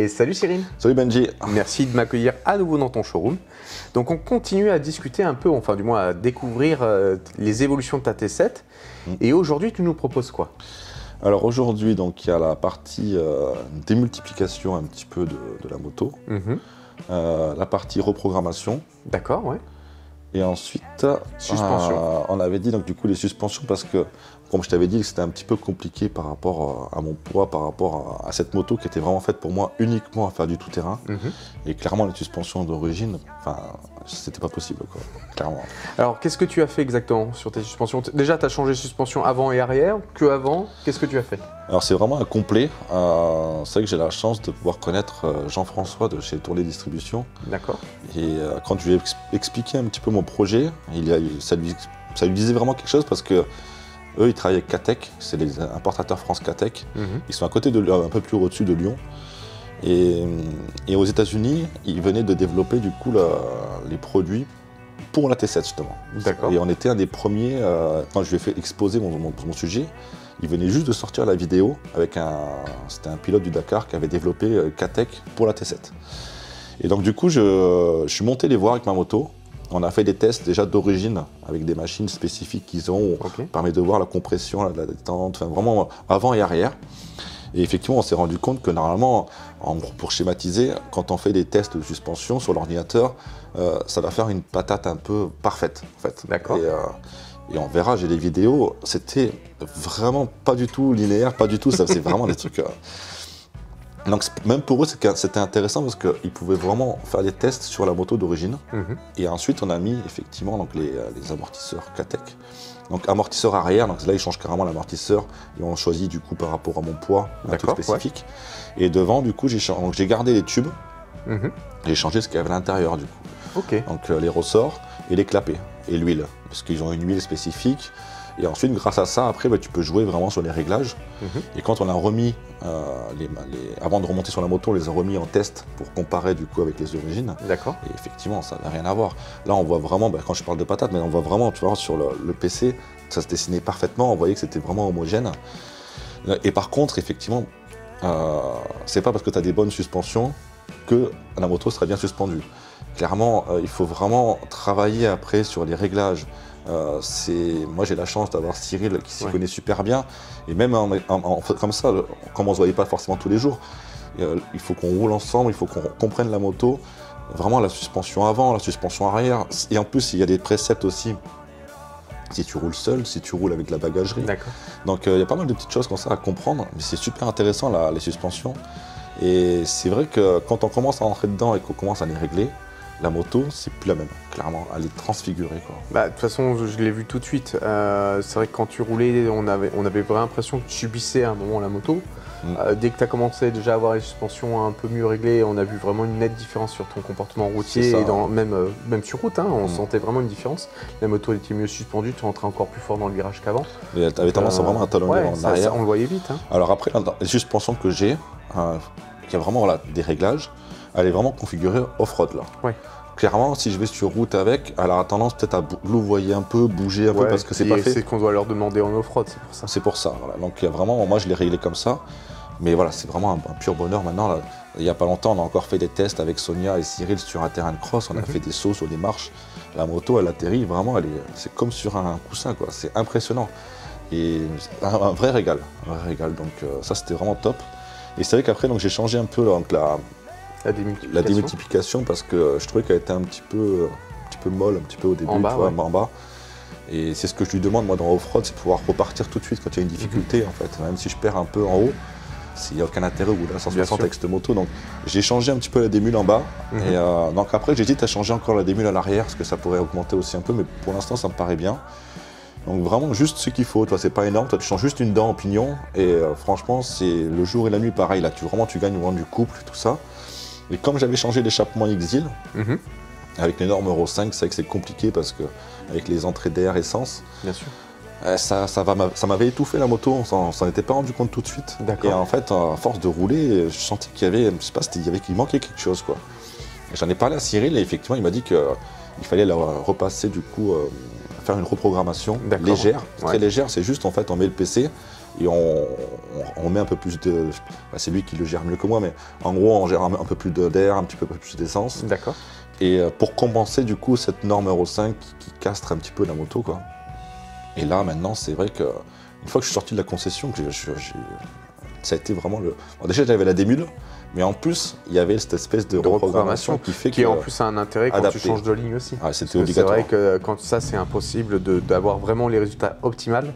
Et salut Cyril. Salut Benji. Merci de m'accueillir à nouveau dans ton showroom. Donc on continue à discuter un peu, enfin du moins à découvrir les évolutions de ta T7. Et aujourd'hui tu nous proposes quoi? Alors aujourd'hui, donc il y a la partie démultiplication un petit peu de la moto, la partie reprogrammation. D'accord, ouais. Et ensuite, suspension. On avait dit donc du coup les suspensions parce que, comme je t'avais dit, c'était un petit peu compliqué par rapport à mon poids, par rapport à cette moto qui était vraiment faite pour moi uniquement à faire du tout-terrain. Et clairement, les suspensions d'origine, enfin, c'était pas possible, quoi, clairement. Alors, qu'est-ce que tu as fait exactement sur tes suspensions? Déjà, tu as changé suspension avant et arrière, que avant? Qu'est-ce que tu as fait? Alors, c'est vraiment un complet. C'est vrai que j'ai la chance de pouvoir connaître Jean-François de chez Tourlet Distribution. D'accord. Et quand je lui ai expliqué un petit peu mon projet, ça lui disait vraiment quelque chose parce que eux, ils travaillent avec Katech, c'est les importateurs France Katech. Ils sont à côté de un peu plus au-dessus de Lyon. Et aux États-Unis, ils venaient de développer du coup les produits pour la T7 justement. D'accord. Et on était un des premiers, quand je lui ai fait exposer mon sujet, il venait juste de sortir la vidéo avec c'était un pilote du Dakar qui avait développé Katech pour la T7. Et donc du coup, je suis monté les voir avec ma moto. On a fait des tests déjà d'origine avec des machines spécifiques qu'ils ont, qui permettent de voir la compression, la détente, enfin vraiment avant et arrière. Et effectivement, on s'est rendu compte que normalement, en gros, pour schématiser, quand on fait des tests de suspension sur l'ordinateur, ça va faire une patate un peu parfaite, en fait. D'accord. Et on verra, j'ai des vidéos, c'était vraiment pas du tout linéaire, pas du tout, c'est vraiment des trucs... Donc même pour eux, c'était intéressant parce qu'ils pouvaient vraiment faire des tests sur la moto d'origine. Et ensuite, on a mis effectivement donc, les amortisseurs Katech. Donc amortisseur arrière, donc là ils changent carrément l'amortisseur et on choisit du coup par rapport à mon poids un truc spécifique. Ouais. Et devant du coup j'ai gardé les tubes, j'ai changé ce qu'il y avait à l'intérieur du coup. Donc les ressorts et les clapets et l'huile, parce qu'ils ont une huile spécifique. Et ensuite, grâce à ça, après, tu peux jouer vraiment sur les réglages. Et quand on a remis, avant de remonter sur la moto, on les a remis en test pour comparer du coup avec les origines. D'accord. Et effectivement, ça n'a rien à voir. Là, on voit vraiment, quand je parle de patate, mais on voit vraiment, tu vois, sur le PC, ça se dessinait parfaitement. On voyait que c'était vraiment homogène. Et par contre, effectivement, c'est pas parce que tu as des bonnes suspensions que la moto sera bien suspendue. Clairement, il faut vraiment travailler après sur les réglages. Moi j'ai la chance d'avoir Cyril qui s'y connaît super bien et même comme ça, comme on ne se voyait pas forcément tous les jours, il faut qu'on roule ensemble, il faut qu'on comprenne la moto, vraiment la suspension avant, la suspension arrière et en plus il y a des préceptes aussi si tu roules seul, si tu roules avec de la bagagerie. Donc il y a pas mal de petites choses comme ça à comprendre, mais c'est super intéressant les suspensions et c'est vrai que quand on commence à rentrer dedans et qu'on commence à les régler, la moto, c'est plus la même, clairement, elle est transfigurée, quoi. Bah, de toute façon, je l'ai vu tout de suite. C'est vrai que quand tu roulais, on avait vraiment l'impression que tu subissais à un moment la moto. Dès que tu as commencé déjà à avoir les suspensions un peu mieux réglées, on a vu vraiment une nette différence sur ton comportement routier et même sur route. On sentait vraiment une différence. La moto était mieux suspendue, tu rentrais encore plus fort dans le virage qu'avant. Elle avait tendance à vraiment à talonner en arrière. On le voyait vite. Alors après, les suspensions que j'ai, il y a vraiment des réglages. Elle est vraiment configurée off-road là. Clairement, si je vais sur route avec, elle a tendance peut-être à louvoyer un peu, bouger un peu parce que c'est pas fait. C'est qu'on doit leur demander en off-road, c'est pour ça. C'est pour ça, voilà. Donc il y a vraiment, moi je l'ai réglé comme ça, mais voilà, c'est vraiment un pur bonheur maintenant. Là. Il n'y a pas longtemps, on a encore fait des tests avec Sonia et Cyril sur un terrain de cross, on a fait des sauts sur des marches. La moto, elle atterrit vraiment, c'est comme sur un coussin, quoi. C'est impressionnant. Et un vrai régal, donc ça c'était vraiment top. Et c'est vrai qu'après, j'ai changé un peu donc, la démultiplication parce que je trouvais qu'elle était un petit peu molle, un petit peu au début, en bas. Et c'est ce que je lui demande moi dans off-road, c'est pouvoir repartir tout de suite quand il y a une difficulté en fait. Même si je perds un peu en haut, il n'y a aucun intérêt au bout de la 160 avec cette moto. Donc j'ai changé un petit peu la démule en bas. Et donc après j'hésite à changer encore la démule à l'arrière parce que ça pourrait augmenter aussi un peu, mais pour l'instant ça me paraît bien. Donc vraiment juste ce qu'il faut, toi c'est pas énorme, toi tu changes juste une dent en pignon et franchement c'est le jour et la nuit pareil, là tu gagnes au moment du couple, tout ça. Et comme j'avais changé l'échappement X-Hill, avec les normes Euro 5, c'est vrai que c'est compliqué parce que avec les entrées d'air essence, ça m'avait étouffé la moto, on s'en était pas rendu compte tout de suite. Et en fait, à force de rouler, je sentais qu'il y avait, je sais pas, qu'il manquait quelque chose, quoi. J'en ai parlé à Cyril et effectivement il m'a dit qu'il fallait la repasser du coup, faire une reprogrammation légère, très légère, c'est juste en fait on met le PC, et on met un peu plus de... Bah, c'est lui qui le gère mieux que moi, mais en gros, on gère un peu plus d'air, un petit peu plus d'essence. D'accord. Et pour compenser du coup cette norme Euro 5 qui castre un petit peu la moto, quoi. Et là, maintenant, c'est vrai que une fois que je suis sorti de la concession, ça a été vraiment le... Bon, déjà, j'avais la démule, mais en plus, il y avait cette espèce de reprogrammation qui fait qui que... en plus a un intérêt quand tu changes de ligne aussi. Ah, c'était obligatoire. C'est vrai que quand ça, c'est impossible d'avoir vraiment les résultats optimum,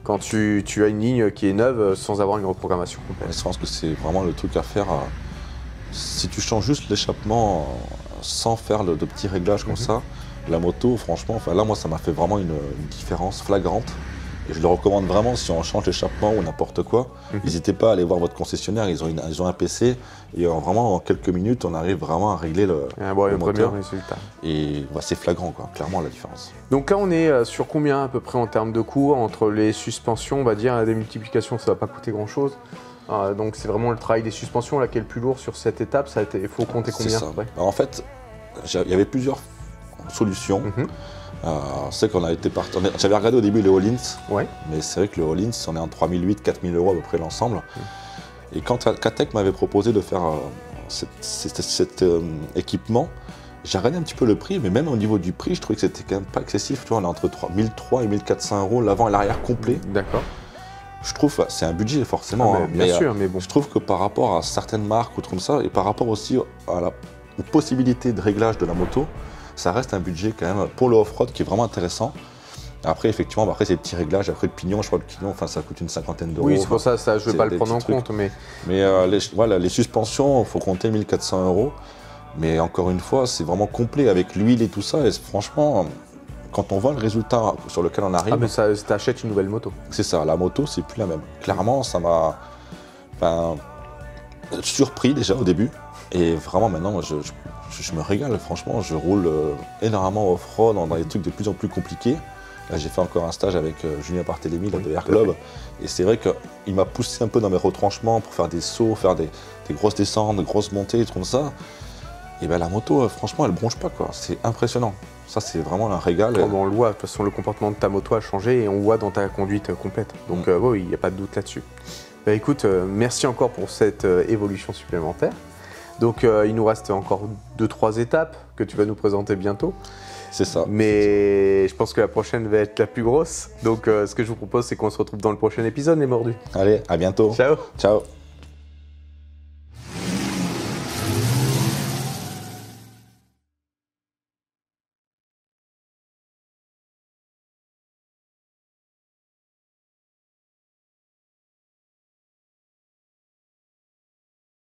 quand tu as une ligne qui est neuve sans avoir une reprogrammation complète. Je pense que c'est vraiment le truc à faire. Si tu changes juste l'échappement sans faire de petits réglages comme ça, la moto, franchement, enfin là, moi, ça m'a fait vraiment une différence flagrante. Et je le recommande vraiment si on change l'échappement ou n'importe quoi. N'hésitez pas à aller voir votre concessionnaire, ils ont un PC et vraiment en quelques minutes, on arrive vraiment à régler le moteur. Résultat. Et bah, c'est flagrant, quoi, clairement la différence. Donc là, on est sur combien à peu près en termes de coûts entre les suspensions, on va dire, la démultiplication, ça ne va pas coûter grand-chose. Donc c'est vraiment le travail des suspensions là qui est le plus lourd sur cette étape. Il faut compter combien après? En fait, il y avait plusieurs solutions. C'est qu'on a été parti. J'avais regardé au début les All-ins, mais c'est vrai que le All-ins, on est en 3008, 4000 € à peu près l'ensemble. Et quand Katech m'avait proposé de faire cet équipement, j'ai regardé un petit peu le prix, mais même au niveau du prix, je trouvais que c'était quand même pas excessif. Tu vois, on est entre 1300 et 1400 € l'avant et l'arrière complet. D'accord. Je trouve, c'est un budget forcément, bien sûr, mais bon. Je trouve que par rapport à certaines marques ou comme ça, et par rapport aussi aux possibilités de réglage de la moto, ça reste un budget quand même pour le off-road qui est vraiment intéressant. Après, effectivement, après ces petits réglages, après le pignon, je crois que le pignon, enfin, ça coûte une cinquantaine d'euros. Oui, c'est pour ça, je ne vais pas le prendre en compte. Mais les suspensions, il faut compter 1400 €. Mais encore une fois, c'est vraiment complet avec l'huile et tout ça. Et franchement, quand on voit le résultat sur lequel on arrive... Ah, mais ça t'achètes une nouvelle moto. C'est ça, la moto, c'est plus la même. Clairement, ça m'a surpris déjà au début. Et vraiment, maintenant, moi, je me régale, franchement, je roule énormément off-road dans des trucs de plus en plus compliqués. Là, j'ai fait encore un stage avec Julien Barthélémy de Air Club. Et c'est vrai qu'il m'a poussé un peu dans mes retranchements pour faire des sauts, faire des grosses descentes, des grosses montées, des trucs comme ça. Et bien la moto, franchement, elle bronche pas, quoi. C'est impressionnant. Ça, c'est vraiment un régal. On le voit, de toute façon, le comportement de ta moto a changé et on voit dans ta conduite complète. Donc oui, il n'y a pas de doute là-dessus. Bah, écoute, merci encore pour cette évolution supplémentaire. Donc il nous reste encore 2-3 étapes que tu vas nous présenter bientôt. C'est ça. Mais je pense que la prochaine va être la plus grosse. Donc ce que je vous propose, c'est qu'on se retrouve dans le prochain épisode, les mordus. Allez, à bientôt. Ciao. Ciao.